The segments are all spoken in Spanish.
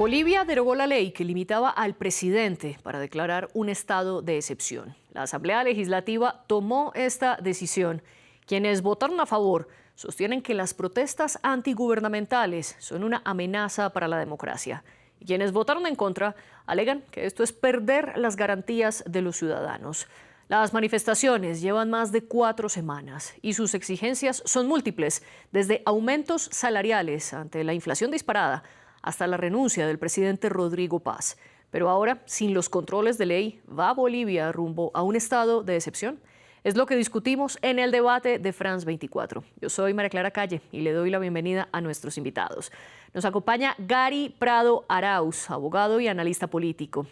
Bolivia derogó la ley que limitaba al presidente para declarar un estado de excepción. La Asamblea Legislativa tomó esta decisión. Quienes votaron a favor sostienen que las protestas antigubernamentales son una amenaza para la democracia. Y quienes votaron en contra alegan que esto es perder las garantías de los ciudadanos. Las manifestaciones llevan más de 4 semanas y sus exigencias son múltiples, desde aumentos salariales ante la inflación disparada hasta la renuncia del presidente Rodrigo Paz. Pero ahora, sin los controles de ley, ¿va Bolivia rumbo a un estado de excepción? Es lo que discutimos en el debate de France 24. Yo soy María Clara Calle y le doy la bienvenida a nuestros invitados. Nos acompaña Gary Prado Arauz, abogado y analista político.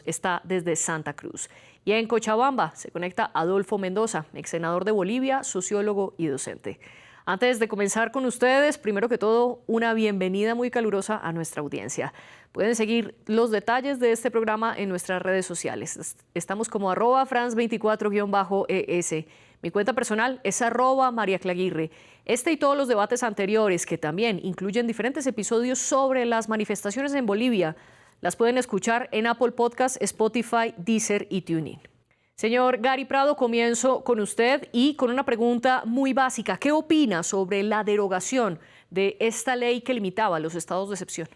Está desde Santa Cruz. Y en Cochabamba se conecta Adolfo Mendoza, ex senador de Bolivia, sociólogo y docente. Antes de comenzar con ustedes, primero que todo, una bienvenida muy calurosa a nuestra audiencia. Pueden seguir los detalles de este programa en nuestras redes sociales. Estamos como @France24-ES. Mi cuenta personal es @MariaClaguirre. Este y todos los debates anteriores, que también incluyen diferentes episodios sobre las manifestaciones en Bolivia, las pueden escuchar en Apple Podcasts, Spotify, Deezer y TuneIn. Señor Gary Prado, comienzo con usted y con una pregunta muy básica. ¿Qué opina sobre la derogación de esta ley que limitaba los estados de excepción?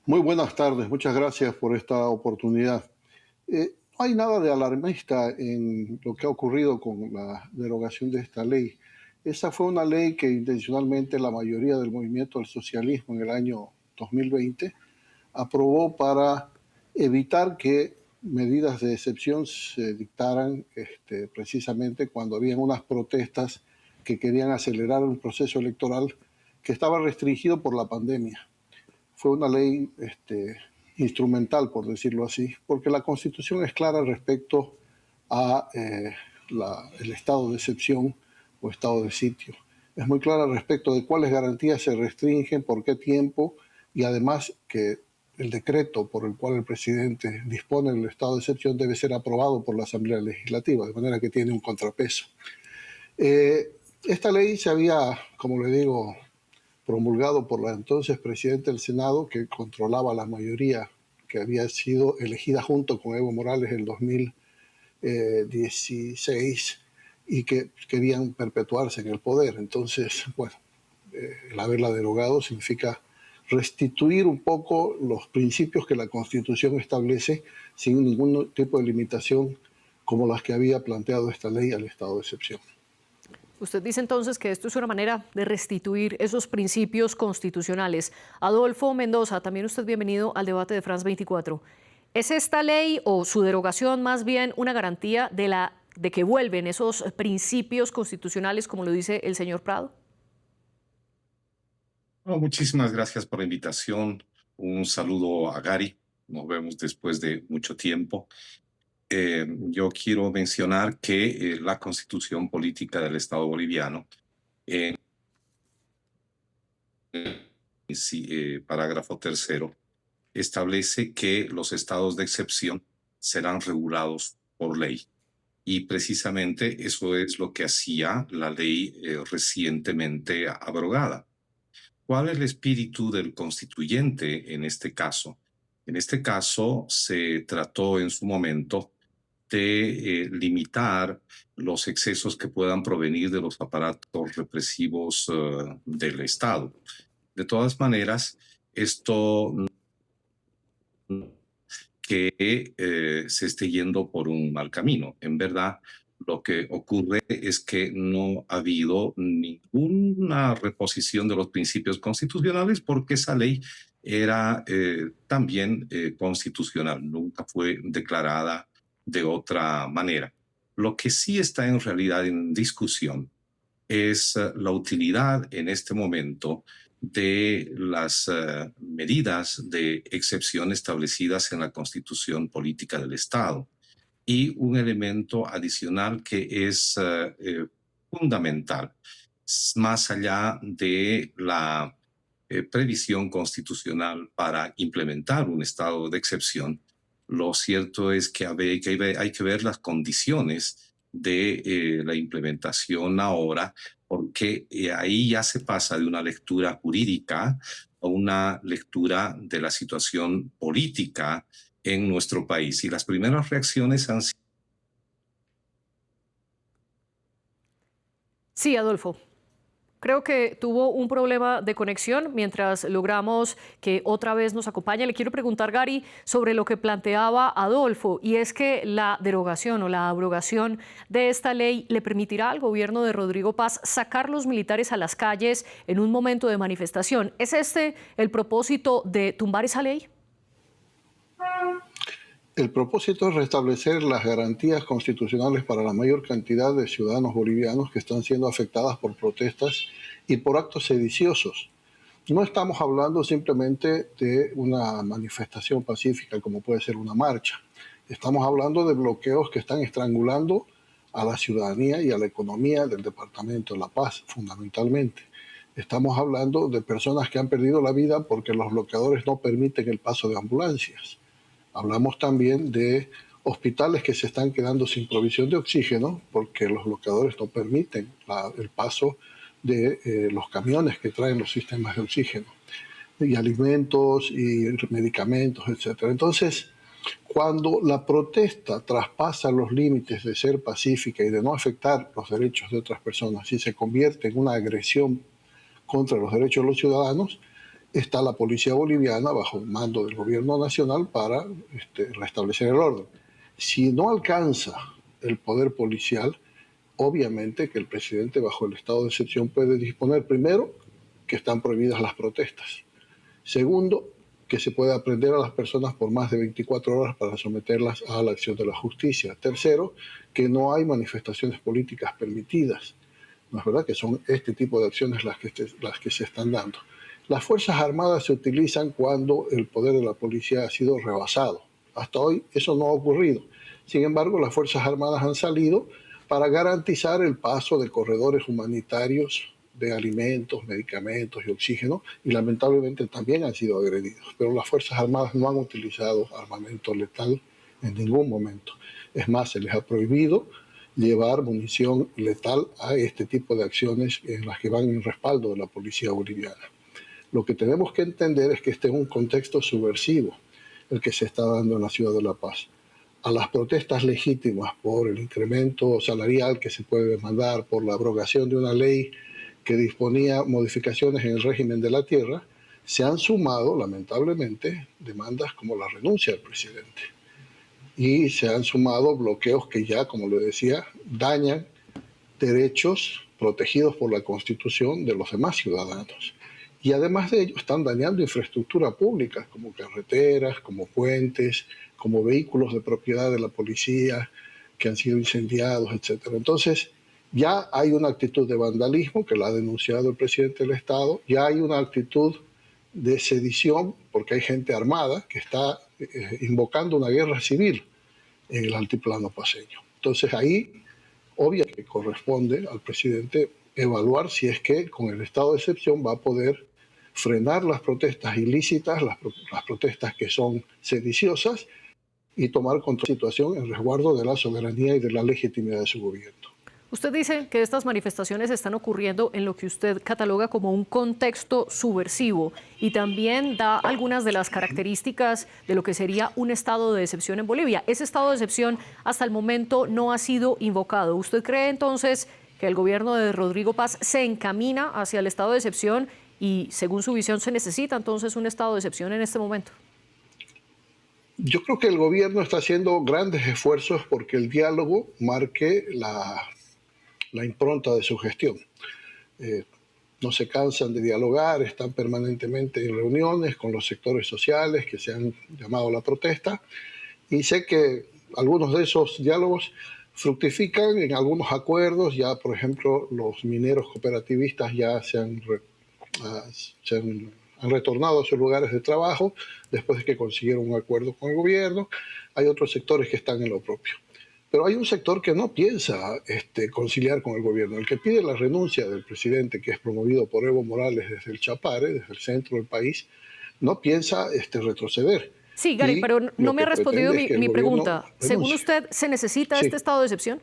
Muy buenas tardes, muchas gracias por esta oportunidad. No hay nada de alarmista en lo que ha ocurrido con la derogación de esta ley. Esa fue una ley que intencionalmente la mayoría del movimiento del socialismo en el año 2020 aprobó para evitar que medidas de excepción se dictaran precisamente cuando habían unas protestas que querían acelerar un proceso electoral que estaba restringido por la pandemia. Fue una ley instrumental, por decirlo así, porque la Constitución es clara respecto a el estado de excepción o estado de sitio. Es muy clara respecto de cuáles garantías se restringen, por qué tiempo, y además que el decreto por el cual el presidente dispone del estado de excepción debe ser aprobado por la Asamblea Legislativa, de manera que tiene un contrapeso. Esta ley se había, como le digo, promulgado por la entonces presidenta del Senado, que controlaba la mayoría que había sido elegida junto con Evo Morales en 2016 y que querían perpetuarse en el poder. Entonces, bueno, el haberla derogado significa restituir un poco los principios que la Constitución establece sin ningún tipo de limitación como las que había planteado esta ley al estado de excepción. Usted dice entonces que esto es una manera de restituir esos principios constitucionales. Adolfo Mendoza, también usted bienvenido al debate de France 24. ¿Es esta ley o su derogación más bien una garantía de que vuelven esos principios constitucionales, como lo dice el señor Prado? Bueno, muchísimas gracias por la invitación. Un saludo a Gary. Nos vemos después de mucho tiempo. Yo quiero mencionar que la Constitución Política del Estado Boliviano, en parágrafo 3º, establece que los estados de excepción serán regulados por ley. Y precisamente eso es lo que hacía la ley recientemente abrogada. ¿Cuál es el espíritu del constituyente en este caso? En este caso se trató en su momento de limitar los excesos que puedan provenir de los aparatos represivos del Estado. De todas maneras, esto que se esté yendo por un mal camino. En verdad, lo que ocurre es que no ha habido ninguna reposición de los principios constitucionales porque esa ley era también constitucional, nunca fue declarada de otra manera. Lo que sí está en realidad en discusión es la utilidad en este momento de las medidas de excepción establecidas en la Constitución Política del Estado. Y un elemento adicional que es fundamental, más allá de la previsión constitucional para implementar un estado de excepción, lo cierto es que hay que ver las condiciones de la implementación ahora, porque ahí ya se pasa de una lectura jurídica a una lectura de la situación política en nuestro país. Y las primeras reacciones han sido... Sí, Adolfo. Creo que tuvo un problema de conexión mientras logramos que otra vez nos acompañe. Le quiero preguntar, Gary, sobre lo que planteaba Adolfo, y es que la derogación o la abrogación de esta ley le permitirá al gobierno de Rodrigo Paz sacar los militares a las calles en un momento de manifestación. ¿Es este el propósito de tumbar esa ley? El propósito es restablecer las garantías constitucionales para la mayor cantidad de ciudadanos bolivianos que están siendo afectadas por protestas y por actos sediciosos. No estamos hablando simplemente de una manifestación pacífica como puede ser una marcha. Estamos hablando de bloqueos que están estrangulando a la ciudadanía y a la economía del Departamento de La Paz, fundamentalmente. Estamos hablando de personas que han perdido la vida porque los bloqueadores no permiten el paso de ambulancias. Hablamos también de hospitales que se están quedando sin provisión de oxígeno porque los bloqueadores no permiten el paso de los camiones que traen los sistemas de oxígeno, y alimentos y medicamentos, etc. Entonces, cuando la protesta traspasa los límites de ser pacífica y de no afectar los derechos de otras personas y se convierte en una agresión contra los derechos de los ciudadanos, está la policía boliviana bajo el mando del gobierno nacional para restablecer el orden. Si no alcanza el poder policial, obviamente que el presidente bajo el estado de excepción puede disponer, primero, que están prohibidas las protestas. Segundo, que se puede aprender a las personas por más de 24 horas para someterlas a la acción de la justicia. Tercero, que no hay manifestaciones políticas permitidas. ¿No es verdad? Que son este tipo de acciones las que se están dando. Las Fuerzas Armadas se utilizan cuando el poder de la policía ha sido rebasado. Hasta hoy eso no ha ocurrido. Sin embargo, las Fuerzas Armadas han salido para garantizar el paso de corredores humanitarios de alimentos, medicamentos y oxígeno, y lamentablemente también han sido agredidos. Pero las Fuerzas Armadas no han utilizado armamento letal en ningún momento. Es más, se les ha prohibido llevar munición letal a este tipo de acciones en las que van en respaldo de la policía boliviana. Lo que tenemos que entender es que este es un contexto subversivo el que se está dando en la ciudad de La Paz. A las protestas legítimas por el incremento salarial que se puede demandar, por la abrogación de una ley que disponía modificaciones en el régimen de la tierra, se han sumado, lamentablemente, demandas como la renuncia del presidente. Y se han sumado bloqueos que ya, como le decía, dañan derechos protegidos por la Constitución de los demás ciudadanos. Y además de ello, están dañando infraestructura pública, como carreteras, como puentes, como vehículos de propiedad de la policía que han sido incendiados, etc. Entonces, ya hay una actitud de vandalismo que la ha denunciado el presidente del Estado, ya hay una actitud de sedición, porque hay gente armada que está invocando una guerra civil en el altiplano paceño. Entonces, ahí, obviamente, corresponde al presidente evaluar si es que con el estado de excepción va a poder frenar las protestas ilícitas, las protestas que son sediciosas, y tomar control de la situación en resguardo de la soberanía y de la legitimidad de su gobierno. Usted dice que estas manifestaciones están ocurriendo en lo que usted cataloga como un contexto subversivo y también da algunas de las características de lo que sería un estado de excepción en Bolivia. Ese estado de excepción hasta el momento no ha sido invocado. ¿Usted cree entonces que el gobierno de Rodrigo Paz se encamina hacia el estado de excepción y, según su visión, se necesita entonces un estado de excepción en este momento? Yo creo que el gobierno está haciendo grandes esfuerzos porque el diálogo marque la impronta de su gestión. No se cansan de dialogar, están permanentemente en reuniones con los sectores sociales que se han llamado a la protesta, y sé que algunos de esos diálogos fructifican en algunos acuerdos. Ya, por ejemplo, los mineros cooperativistas ya han retornado a sus lugares de trabajo después de que consiguieron un acuerdo con el gobierno. Hay otros sectores que están en lo propio. Pero hay un sector que no piensa conciliar con el gobierno, el que pide la renuncia del presidente, que es promovido por Evo Morales desde el Chapare, desde el centro del país, no piensa retroceder. Sí, Gary, pero no me ha respondido mi pregunta. Según usted, ¿se necesita este estado de excepción?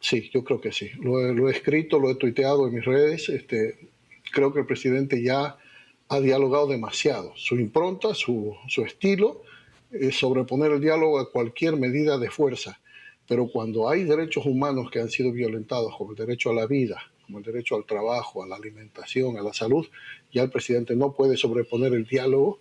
Sí, yo creo que sí. Lo he escrito, lo he tuiteado en mis redes. Creo que el presidente ya ha dialogado demasiado. Su impronta, su estilo es sobreponer el diálogo a cualquier medida de fuerza. Pero cuando hay derechos humanos que han sido violentados, como el derecho a la vida, como el derecho al trabajo, a la alimentación, a la salud, ya el presidente no puede sobreponer el diálogo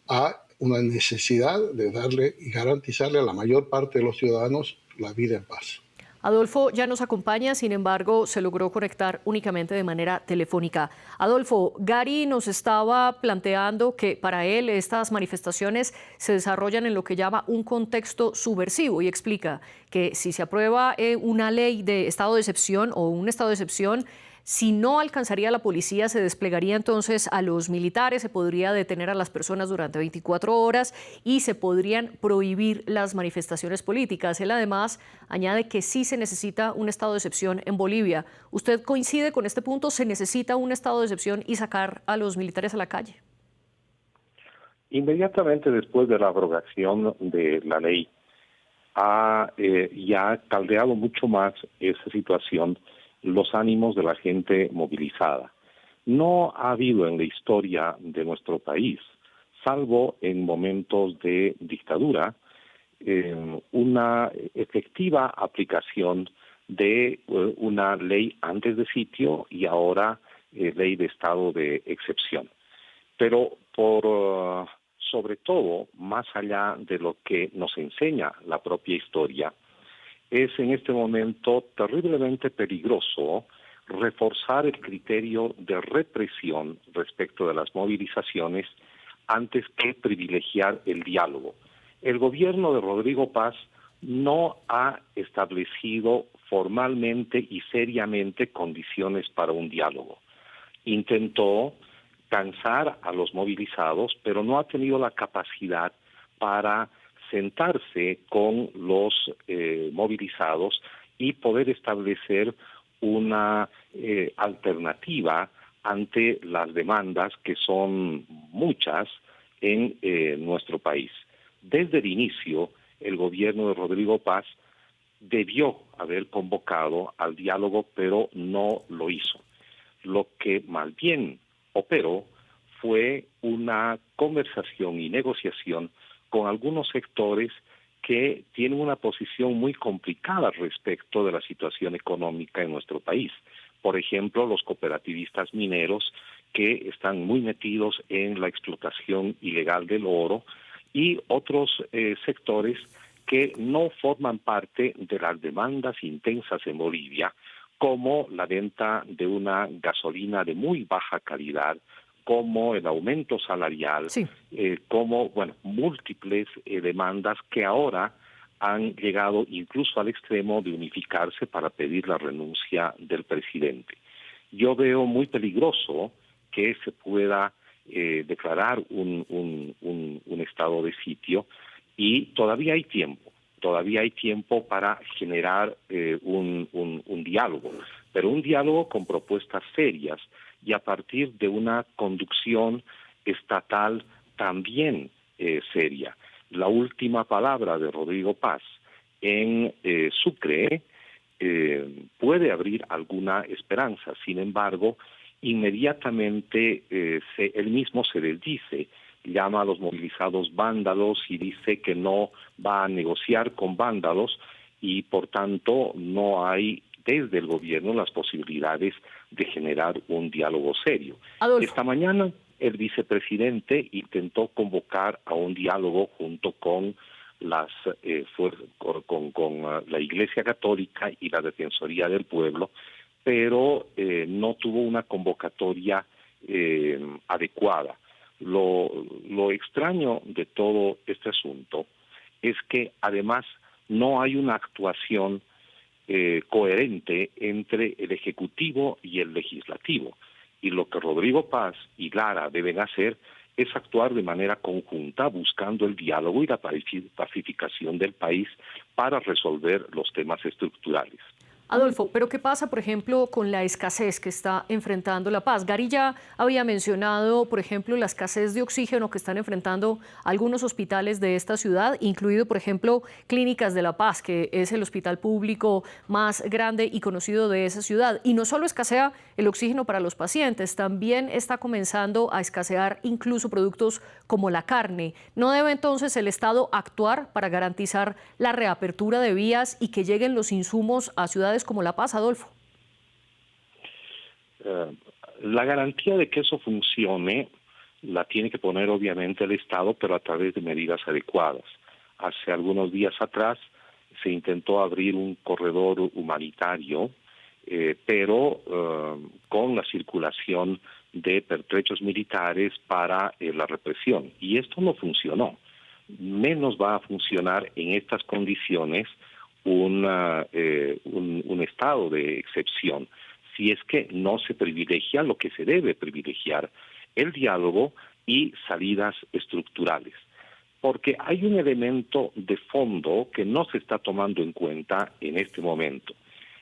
a una necesidad de darle y garantizarle a la mayor parte de los ciudadanos la vida en paz. Adolfo ya nos acompaña, sin embargo, se logró conectar únicamente de manera telefónica. Adolfo, Gary nos estaba planteando que para él estas manifestaciones se desarrollan en lo que llama un contexto subversivo y explica que si se aprueba una ley de estado de excepción o un estado de excepción, si no alcanzaría la policía, se desplegaría entonces a los militares, se podría detener a las personas durante 24 horas y se podrían prohibir las manifestaciones políticas. Él además añade que sí se necesita un estado de excepción en Bolivia. ¿Usted coincide con este punto? ¿Se necesita un estado de excepción y sacar a los militares a la calle? Inmediatamente después de la abrogación de la ley, ha ya caldeado mucho más esa situación los ánimos de la gente movilizada. No ha habido en la historia de nuestro país, salvo en momentos de dictadura, una efectiva aplicación de una ley antes de sitio y ahora ley de estado de excepción. Pero sobre todo, más allá de lo que nos enseña la propia historia, es en este momento terriblemente peligroso reforzar el criterio de represión respecto de las movilizaciones antes que privilegiar el diálogo. El gobierno de Rodrigo Paz no ha establecido formalmente y seriamente condiciones para un diálogo. Intentó cansar a los movilizados, pero no ha tenido la capacidad para sentarse con los movilizados y poder establecer una alternativa ante las demandas que son muchas en nuestro país. Desde el inicio, el gobierno de Rodrigo Paz debió haber convocado al diálogo, pero no lo hizo. Lo que más bien operó fue una conversación y negociación con algunos sectores que tienen una posición muy complicada respecto de la situación económica en nuestro país. Por ejemplo, los cooperativistas mineros que están muy metidos en la explotación ilegal del oro y otros sectores que no forman parte de las demandas intensas en Bolivia, como la venta de una gasolina de muy baja calidad, como el aumento salarial, Sí. como múltiples demandas que ahora han llegado incluso al extremo de unificarse para pedir la renuncia del presidente. Yo veo muy peligroso que se pueda declarar un estado de sitio y todavía hay tiempo para generar un diálogo, pero un diálogo con propuestas serias y a partir de una conducción estatal también seria. La última palabra de Rodrigo Paz en Sucre puede abrir alguna esperanza. Sin embargo, inmediatamente él mismo se desdice, llama a los movilizados vándalos y dice que no va a negociar con vándalos y por tanto no hay desde el gobierno las posibilidades de generar un diálogo serio. Adolfo. Esta mañana el vicepresidente intentó convocar a un diálogo junto con la Iglesia Católica y la Defensoría del Pueblo, pero no tuvo una convocatoria adecuada. Lo extraño de todo este asunto es que además no hay una actuación coherente entre el Ejecutivo y el Legislativo. Y lo que Rodrigo Paz y Lara deben hacer es actuar de manera conjunta, buscando el diálogo y la pacificación del país para resolver los temas estructurales. Adolfo, pero ¿qué pasa, por ejemplo, con la escasez que está enfrentando La Paz? Gary ya había mencionado, por ejemplo, la escasez de oxígeno que están enfrentando algunos hospitales de esta ciudad, incluido, por ejemplo, Clínicas de La Paz, que es el hospital público más grande y conocido de esa ciudad. Y no solo escasea el oxígeno para los pacientes, también está comenzando a escasear incluso productos como la carne. ¿No debe entonces el Estado actuar para garantizar la reapertura de vías y que lleguen los insumos a ciudades como La Paz, Adolfo? La garantía de que eso funcione la tiene que poner obviamente el Estado, pero a través de medidas adecuadas. Hace algunos días atrás se intentó abrir un corredor humanitario, pero con la circulación de pertrechos militares para la represión. Y esto no funcionó. Menos va a funcionar en estas condiciones un estado de excepción, si es que no se privilegia lo que se debe privilegiar, el diálogo y salidas estructurales. Porque hay un elemento de fondo que no se está tomando en cuenta en este momento,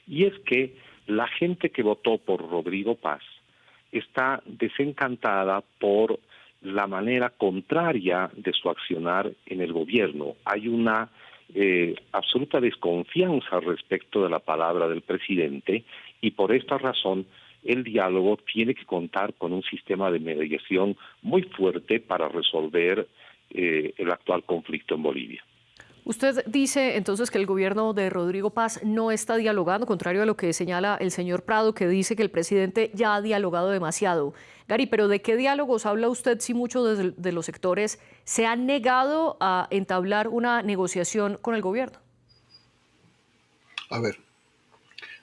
y es que la gente que votó por Rodrigo Paz está desencantada por la manera contraria de su accionar en el gobierno. Hay una absoluta desconfianza respecto de la palabra del presidente y por esta razón el diálogo tiene que contar con un sistema de mediación muy fuerte para resolver el actual conflicto en Bolivia. Usted dice entonces que el gobierno de Rodrigo Paz no está dialogando, contrario a lo que señala el señor Prado, que dice que el presidente ya ha dialogado demasiado. Gary, ¿pero de qué diálogos habla usted si muchos de los sectores se han negado a entablar una negociación con el gobierno? A ver,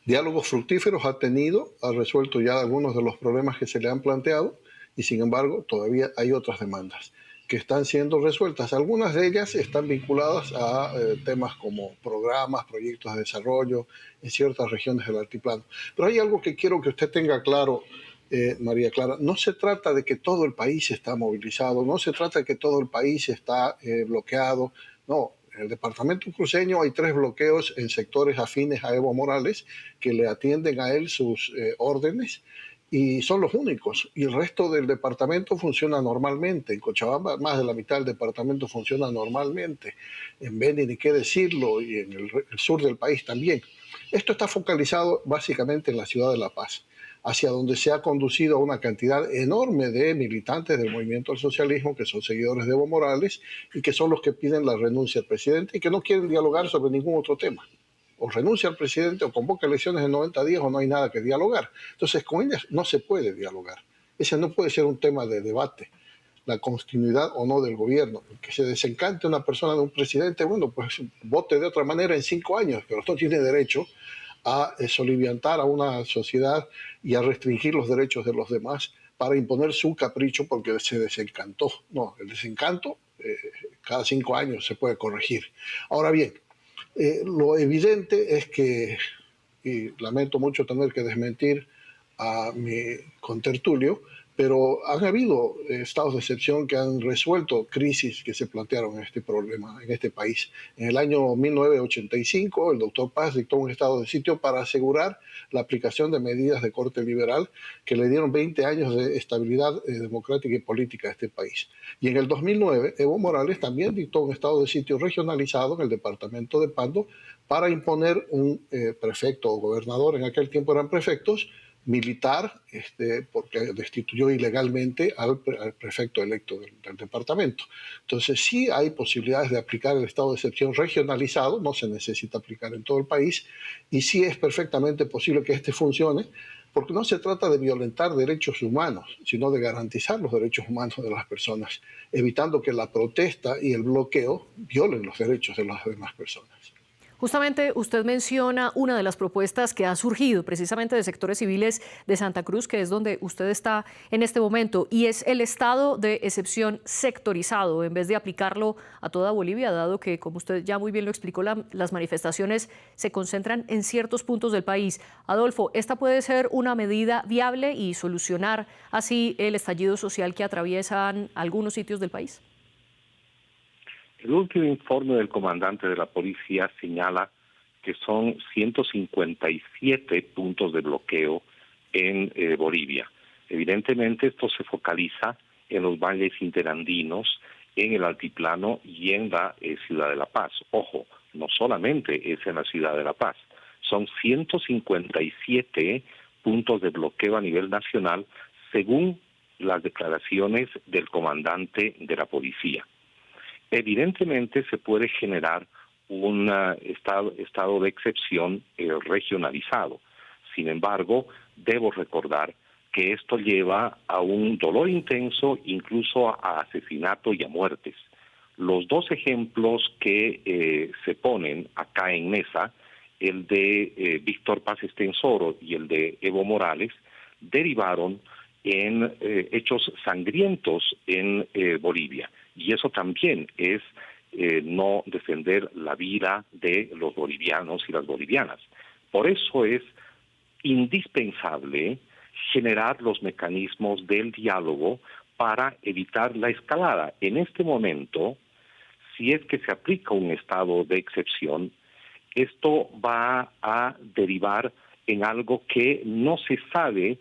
diálogos fructíferos ha tenido, ha resuelto ya algunos de los problemas que se le han planteado y sin embargo todavía hay otras demandas que están siendo resueltas. Algunas de ellas están vinculadas a temas como programas, proyectos de desarrollo en ciertas regiones del altiplano. Pero hay algo que quiero que usted tenga claro, María Clara. No se trata de que todo el país está movilizado, no se trata de que todo el país está bloqueado. No, en el departamento cruceño hay 3 bloqueos en sectores afines a Evo Morales que le atienden a él sus órdenes. Y son los únicos. Y el resto del departamento funciona normalmente. En Cochabamba, más de la mitad del departamento funciona normalmente. En Beni, ni qué decirlo, y en el sur del país también. Esto está focalizado básicamente en la ciudad de La Paz, hacia donde se ha conducido a una cantidad enorme de militantes del movimiento al socialismo, que son seguidores de Evo Morales, y que son los que piden la renuncia al presidente y que no quieren dialogar sobre ningún otro tema. O renuncia al presidente o convoca elecciones en 90 días o no hay nada que dialogar. Entonces, con ellas no se puede dialogar. Ese no puede ser un tema de debate, la continuidad o no del gobierno. Que se desencante una persona de un presidente, bueno, pues vote de otra manera en 5 años, pero no tiene derecho a soliviantar a una sociedad y a restringir los derechos de los demás para imponer su capricho porque se desencantó. No, el desencanto cada 5 años se puede corregir. Ahora bien, lo evidente es que, y lamento mucho tener que desmentir a mi contertulio, pero han habido estados de excepción que han resuelto crisis que se plantearon en este problema, en este país. En el año 1985, el doctor Paz dictó un estado de sitio para asegurar la aplicación de medidas de corte liberal que le dieron 20 años de estabilidad democrática y política a este país. Y en el 2009, Evo Morales también dictó un estado de sitio regionalizado en el departamento de Pando para imponer un prefecto o gobernador, en aquel tiempo eran prefectos, militar, porque destituyó ilegalmente al prefecto electo del departamento. Entonces sí hay posibilidades de aplicar el estado de excepción regionalizado, no se necesita aplicar en todo el país, y sí es perfectamente posible que este funcione, porque no se trata de violentar derechos humanos, sino de garantizar los derechos humanos de las personas, evitando que la protesta y el bloqueo violen los derechos de las demás personas. Justamente usted menciona una de las propuestas que ha surgido precisamente de sectores civiles de Santa Cruz, que es donde usted está en este momento, y es el estado de excepción sectorizado, en vez de aplicarlo a toda Bolivia, dado que, como usted ya muy bien lo explicó, las manifestaciones se concentran en ciertos puntos del país. Adolfo, ¿esta puede ser una medida viable y solucionar así el estallido social que atraviesan algunos sitios del país? El último informe del comandante de la policía señala que son 157 puntos de bloqueo en Bolivia. Evidentemente esto se focaliza en los valles interandinos, en el altiplano y en la ciudad de La Paz. Ojo, no solamente es en la ciudad de La Paz, son 157 puntos de bloqueo a nivel nacional según las declaraciones del comandante de la policía. Evidentemente se puede generar un estado de excepción regionalizado. Sin embargo, debo recordar que esto lleva a un dolor intenso, incluso a asesinato y a muertes. Los dos ejemplos que se ponen acá en mesa, el de Víctor Paz Estenssoro y el de Evo Morales, derivaron en hechos sangrientos en Bolivia. Y eso también es no defender la vida de los bolivianos y las bolivianas. Por eso es indispensable generar los mecanismos del diálogo para evitar la escalada. En este momento, si es que se aplica un estado de excepción, esto va a derivar en algo que no se sabe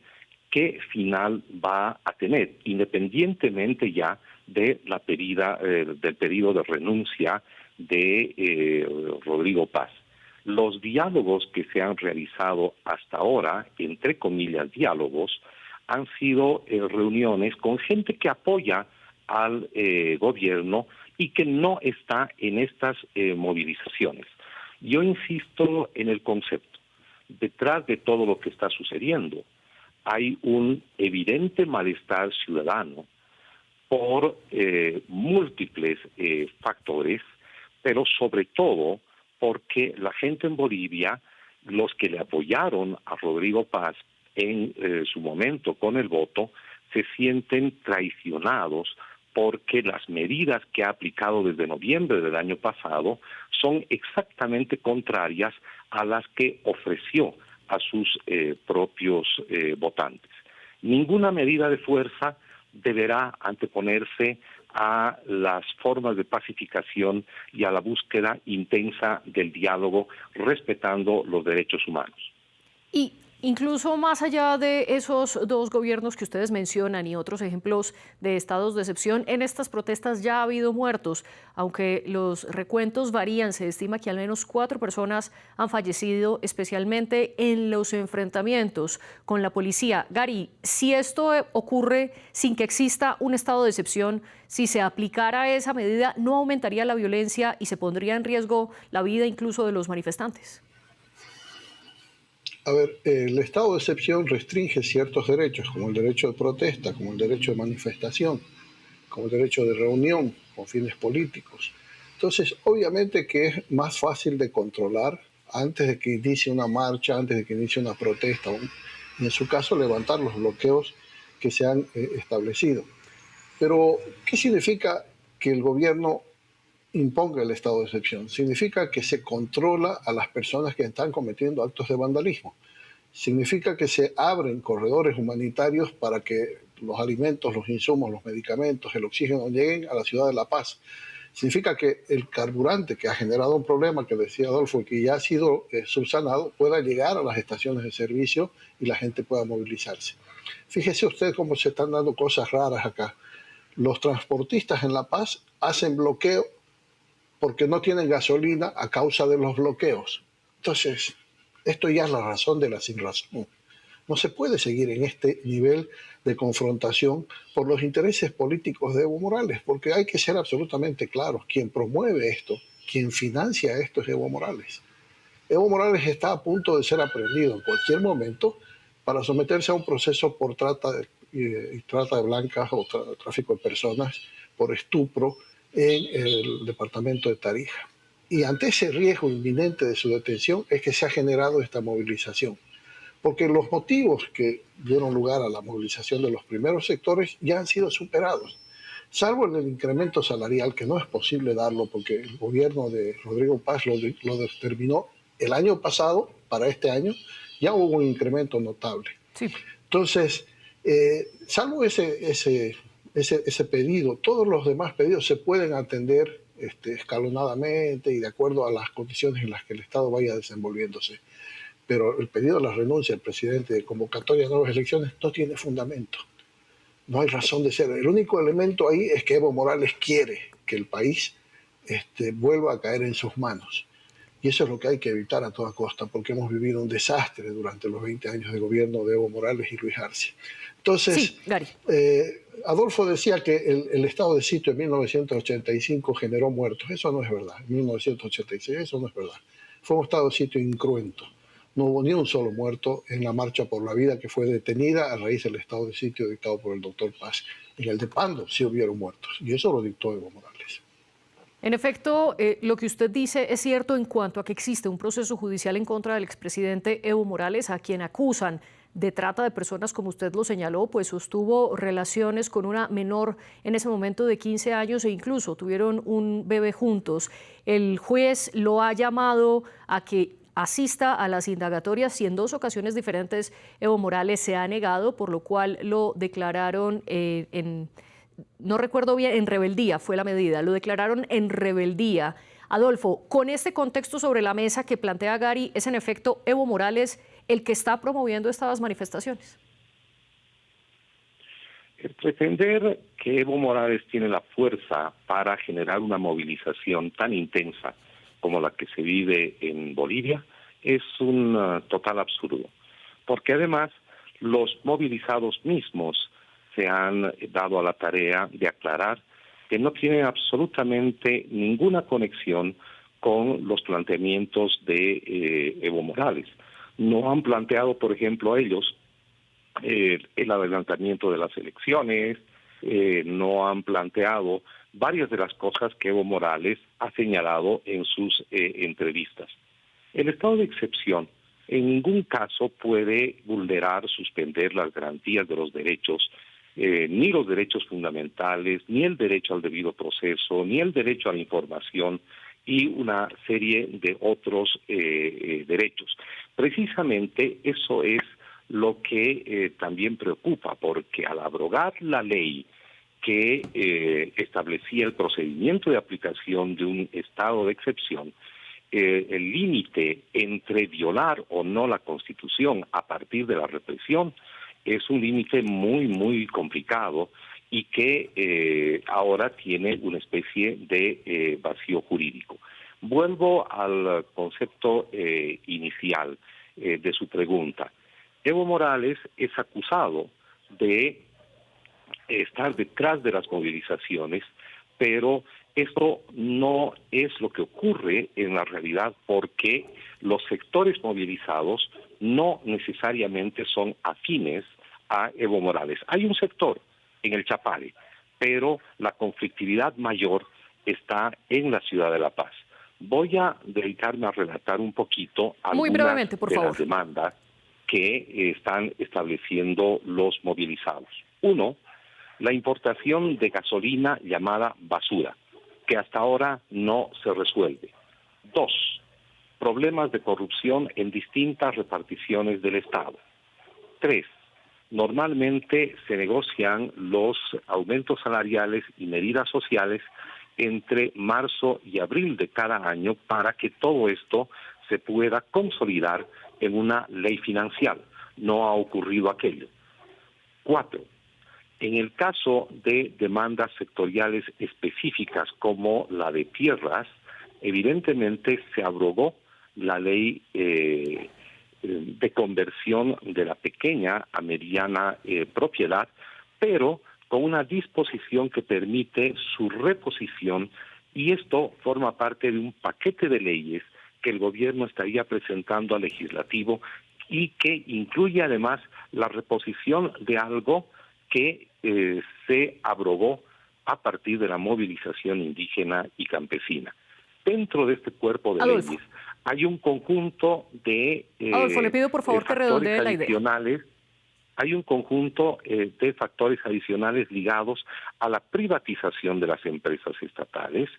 qué final va a tener, independientemente ya de la del pedido de renuncia de Rodrigo Paz. Los diálogos que se han realizado hasta ahora, entre comillas diálogos, han sido reuniones con gente que apoya al gobierno y que no está en estas movilizaciones. Yo insisto en el concepto. Detrás de todo lo que está sucediendo hay un evidente malestar ciudadano por múltiples factores, pero sobre todo porque la gente en Bolivia, los que le apoyaron a Rodrigo Paz en su momento con el voto, se sienten traicionados porque las medidas que ha aplicado desde noviembre del año pasado son exactamente contrarias a las que ofreció a sus propios votantes. Ninguna medida de fuerza deberá anteponerse a las formas de pacificación y a la búsqueda intensa del diálogo, respetando los derechos humanos. Y incluso más allá de esos dos gobiernos que ustedes mencionan y otros ejemplos de estados de excepción, en estas protestas ya ha habido muertos. Aunque los recuentos varían, se estima que al menos 4 personas han fallecido, especialmente en los enfrentamientos con la policía. Gary, si esto ocurre sin que exista un estado de excepción, si se aplicara esa medida, ¿no aumentaría la violencia y se pondría en riesgo la vida incluso de los manifestantes? A ver, el estado de excepción restringe ciertos derechos, como el derecho de protesta, como el derecho de manifestación, como el derecho de reunión con fines políticos. Entonces, obviamente que es más fácil de controlar antes de que inicie una marcha, antes de que inicie una protesta, y en su caso levantar los bloqueos que se han establecido. Pero, ¿qué significa que el gobierno imponga el estado de excepción? Significa que se controla a las personas que están cometiendo actos de vandalismo. Significa que se abren corredores humanitarios para que los alimentos, los insumos, los medicamentos, el oxígeno lleguen a la ciudad de La Paz. Significa que el carburante que ha generado un problema, que decía Adolfo, que ya ha sido subsanado, pueda llegar a las estaciones de servicio y la gente pueda movilizarse. Fíjese usted cómo se están dando cosas raras acá. Los transportistas en La Paz hacen bloqueo porque no tienen gasolina a causa de los bloqueos. Entonces, esto ya es la razón de la sinrazón. No se puede seguir en este nivel de confrontación por los intereses políticos de Evo Morales, porque hay que ser absolutamente claros. Quien promueve esto, quien financia esto es Evo Morales. Evo Morales está a punto de ser aprehendido en cualquier momento para someterse a un proceso por trata de blancas o tráfico de personas, por estupro, en el departamento de Tarija. Y ante ese riesgo inminente de su detención es que se ha generado esta movilización. Porque los motivos que dieron lugar a la movilización de los primeros sectores ya han sido superados. Salvo el del incremento salarial, que no es posible darlo porque el gobierno de Rodrigo Paz lo determinó el año pasado, para este año, ya hubo un incremento notable. Sí. Entonces, salvo ese pedido, todos los demás pedidos se pueden atender escalonadamente y de acuerdo a las condiciones en las que el Estado vaya desenvolviéndose. Pero el pedido de la renuncia del presidente de convocatoria de nuevas elecciones no tiene fundamento. No hay razón de ser. El único elemento ahí es que Evo Morales quiere que el país vuelva a caer en sus manos. Y eso es lo que hay que evitar a toda costa, porque hemos vivido un desastre durante los 20 años de gobierno de Evo Morales y Luis Arce. Entonces, Sí, Gary. Adolfo decía que el estado de sitio en 1985 generó muertos. Eso no es verdad. En 1986 eso no es verdad. Fue un estado de sitio incruento. No hubo ni un solo muerto en la marcha por la vida que fue detenida a raíz del estado de sitio dictado por el doctor Paz. En el de Pando sí hubieron muertos, y eso lo dictó Evo Morales. En efecto, lo que usted dice es cierto en cuanto a que existe un proceso judicial en contra del expresidente Evo Morales, a quien acusan de trata de personas, como usted lo señaló, pues sostuvo relaciones con una menor en ese momento de 15 años e incluso tuvieron un bebé juntos. El juez lo ha llamado a que asista a las indagatorias y en 2 ocasiones diferentes Evo Morales se ha negado, por lo cual lo declararon no recuerdo bien, en rebeldía fue la medida, lo declararon en rebeldía. Adolfo, con este contexto sobre la mesa que plantea Gary, ¿es en efecto Evo Morales el que está promoviendo estas manifestaciones? El pretender que Evo Morales tiene la fuerza para generar una movilización tan intensa como la que se vive en Bolivia es un total absurdo, porque además los movilizados mismos se han dado a la tarea de aclarar que no tienen absolutamente ninguna conexión con los planteamientos de Evo Morales. No han planteado, por ejemplo, ellos el adelantamiento de las elecciones, no han planteado varias de las cosas que Evo Morales ha señalado en sus entrevistas. El estado de excepción en ningún caso puede vulnerar, suspender las garantías de los derechos, ni los derechos fundamentales, ni el derecho al debido proceso, ni el derecho a la información y una serie de otros derechos. Precisamente eso es lo que también preocupa, porque al abrogar la ley que establecía el procedimiento de aplicación de un estado de excepción, el límite entre violar o no la Constitución a partir de la represión es un límite muy, muy complicado y que ahora tiene una especie de vacío jurídico. Vuelvo al concepto inicial de su pregunta. Evo Morales es acusado de estar detrás de las movilizaciones, pero esto no es lo que ocurre en la realidad, porque los sectores movilizados no necesariamente son afines a Evo Morales. Hay un sector en el Chapare, pero la conflictividad mayor está en la ciudad de La Paz. Voy a dedicarme a relatar un poquito algunas de las demandas que están estableciendo los movilizados. 1, la importación de gasolina llamada basura, que hasta ahora no se resuelve. 2, problemas de corrupción en distintas reparticiones del Estado. 3, normalmente se negocian los aumentos salariales y medidas sociales entre marzo y abril de cada año para que todo esto se pueda consolidar en una ley financiera. No ha ocurrido aquello. 4, en el caso de demandas sectoriales específicas como la de tierras, evidentemente se abrogó la ley de conversión de la pequeña a mediana propiedad, pero con una disposición que permite su reposición, y esto forma parte de un paquete de leyes que el gobierno estaría presentando al legislativo y que incluye además la reposición de algo que se abrogó a partir de la movilización indígena y campesina. Dentro de este cuerpo de Adolfo, leyes hay un conjunto de Adolfo, le pido por favor que redondee la idea. Hay un conjunto de factores adicionales ligados a la privatización de las empresas estatales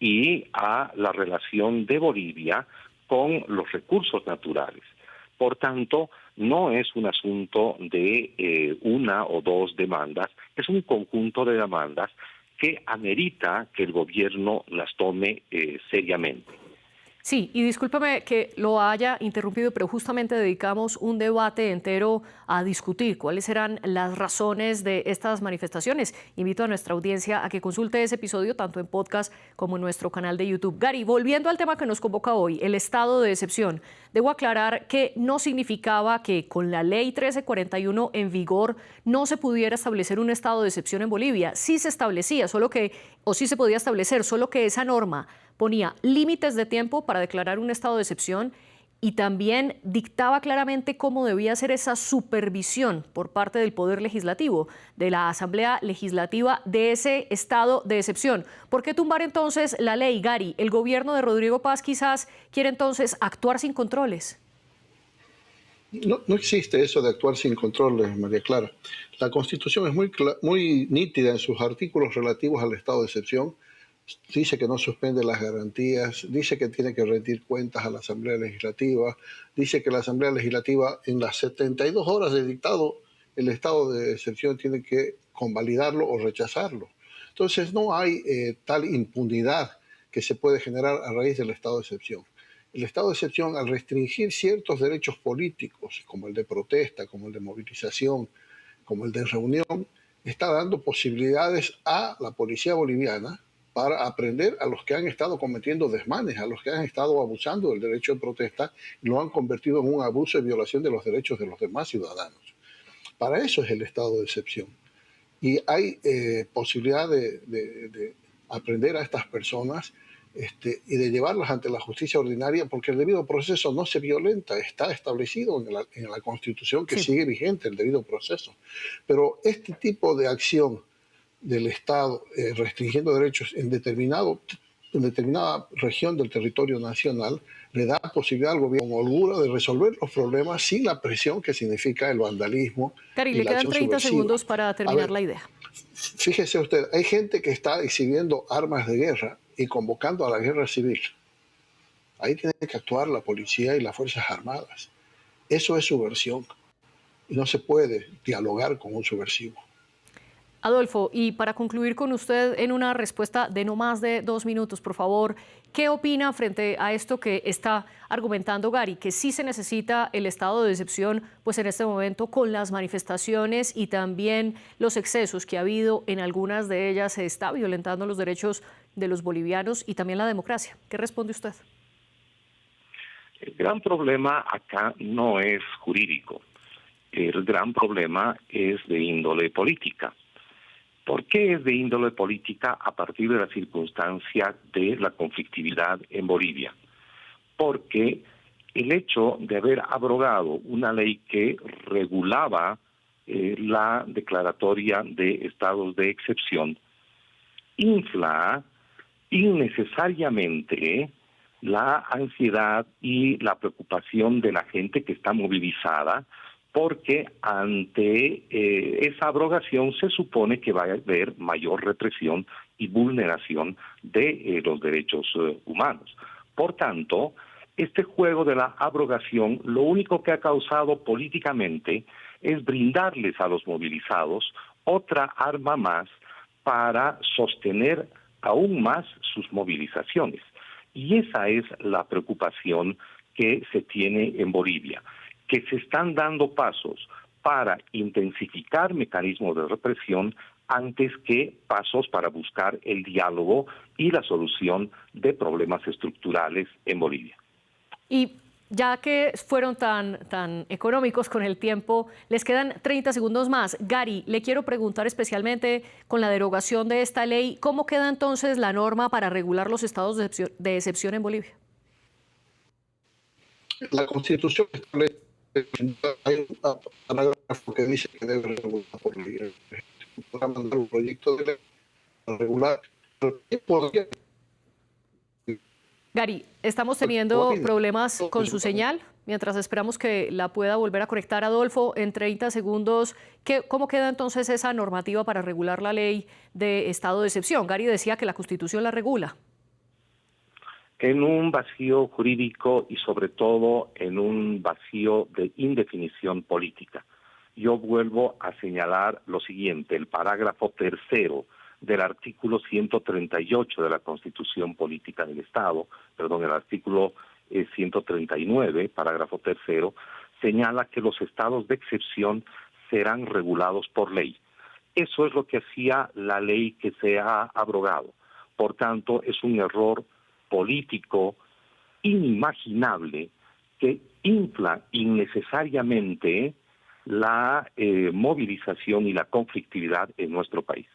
y a la relación de Bolivia con los recursos naturales. Por tanto, no es un asunto de una o dos demandas, es un conjunto de demandas que amerita que el gobierno las tome seriamente. Sí, y discúlpeme que lo haya interrumpido, pero justamente dedicamos un debate entero a discutir cuáles serán las razones de estas manifestaciones. Invito a nuestra audiencia a que consulte ese episodio tanto en podcast como en nuestro canal de YouTube. Gary, volviendo al tema que nos convoca hoy, el estado de excepción. Debo aclarar que no significaba que con la ley 1341 en vigor no se pudiera establecer un estado de excepción en Bolivia. Sí se establecía, sí se podía establecer, solo que esa norma ponía límites de tiempo para declarar un estado de excepción y también dictaba claramente cómo debía ser esa supervisión por parte del Poder Legislativo, de la Asamblea Legislativa de ese estado de excepción. ¿Por qué tumbar entonces la ley, Gary? ¿El gobierno de Rodrigo Paz quizás quiere entonces actuar sin controles? No existe eso de actuar sin controles, María Clara. La Constitución es muy nítida en sus artículos relativos al estado de excepción. Dice que no suspende las garantías, dice que tiene que rendir cuentas a la Asamblea Legislativa, dice que la Asamblea Legislativa en las 72 horas de dictado el estado de excepción tiene que convalidarlo o rechazarlo. Entonces no hay tal impunidad que se puede generar a raíz del estado de excepción. El estado de excepción, al restringir ciertos derechos políticos, como el de protesta, como el de movilización, como el de reunión, está dando posibilidades a la policía boliviana para aprender a los que han estado cometiendo desmanes, a los que han estado abusando del derecho de protesta y lo han convertido en un abuso y violación de los derechos de los demás ciudadanos. Para eso es el estado de excepción. Y hay posibilidad de aprender a estas personas y de llevarlas ante la justicia ordinaria, porque el debido proceso no se violenta, está establecido en la Constitución que sigue vigente el debido proceso. Pero este tipo de acción del Estado restringiendo derechos en determinada región del territorio nacional le da posibilidad al gobierno con holgura de resolver los problemas sin la presión que significa el vandalismo. Gary, le quedan 30 segundos para terminar la idea. Fíjese usted, hay gente que está exhibiendo armas de guerra y convocando a la guerra civil. Ahí tiene que actuar la policía y las Fuerzas Armadas. Eso es subversión y no se puede dialogar con un subversivo. Adolfo, y para concluir con usted en una respuesta de no más de 2 minutos, por favor, ¿qué opina frente a esto que está argumentando Gary, que sí se necesita el estado de excepción, pues en este momento con las manifestaciones y también los excesos que ha habido en algunas de ellas, se está violentando los derechos de los bolivianos y también la democracia? ¿Qué responde usted? El gran problema acá no es jurídico, el gran problema es de índole política. ¿Por qué es de índole política a partir de la circunstancia de la conflictividad en Bolivia? Porque el hecho de haber abrogado una ley que regulaba la declaratoria de estados de excepción infla innecesariamente la ansiedad y la preocupación de la gente que está movilizada, porque ante esa abrogación se supone que va a haber mayor represión y vulneración de los derechos humanos. Por tanto, este juego de la abrogación lo único que ha causado políticamente es brindarles a los movilizados otra arma más para sostener aún más sus movilizaciones. Y esa es la preocupación que se tiene en Bolivia, que se están dando pasos para intensificar mecanismos de represión antes que pasos para buscar el diálogo y la solución de problemas estructurales en Bolivia. Y ya que fueron tan económicos con el tiempo, les quedan 30 segundos más. Gary, le quiero preguntar especialmente con la derogación de esta ley, ¿cómo queda entonces la norma para regular los estados de excepción en Bolivia? La Constitución establece, hay un parágrafo que dice que debe regular por ley. Podrá mandar un proyecto de ley para regular, pero ¿qué podría? Gary, estamos teniendo problemas con su señal. Mientras esperamos que la pueda volver a conectar Adolfo en 30 segundos, ¿cómo queda entonces esa normativa para regular la ley de estado de excepción? Gary decía que la Constitución la regula. En un vacío jurídico y sobre todo en un vacío de indefinición política. Yo vuelvo a señalar lo siguiente, el parágrafo 3º del artículo 138 de la Constitución Política del Estado, el artículo 139, parágrafo tercero, señala que los estados de excepción serán regulados por ley. Eso es lo que hacía la ley que se ha abrogado. Por tanto, es un error político inimaginable que infla innecesariamente la movilización y la conflictividad en nuestro país.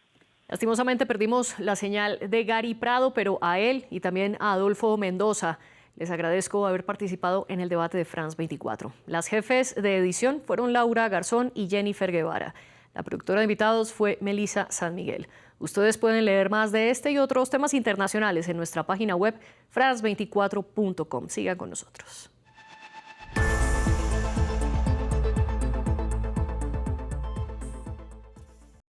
Lastimosamente perdimos la señal de Gary Prado, pero a él y también a Adolfo Mendoza les agradezco haber participado en el debate de France 24. Las jefes de edición fueron Laura Garzón y Jennifer Guevara. La productora de invitados fue Melissa San Miguel. Ustedes pueden leer más de este y otros temas internacionales en nuestra página web france24.com. Sigan con nosotros.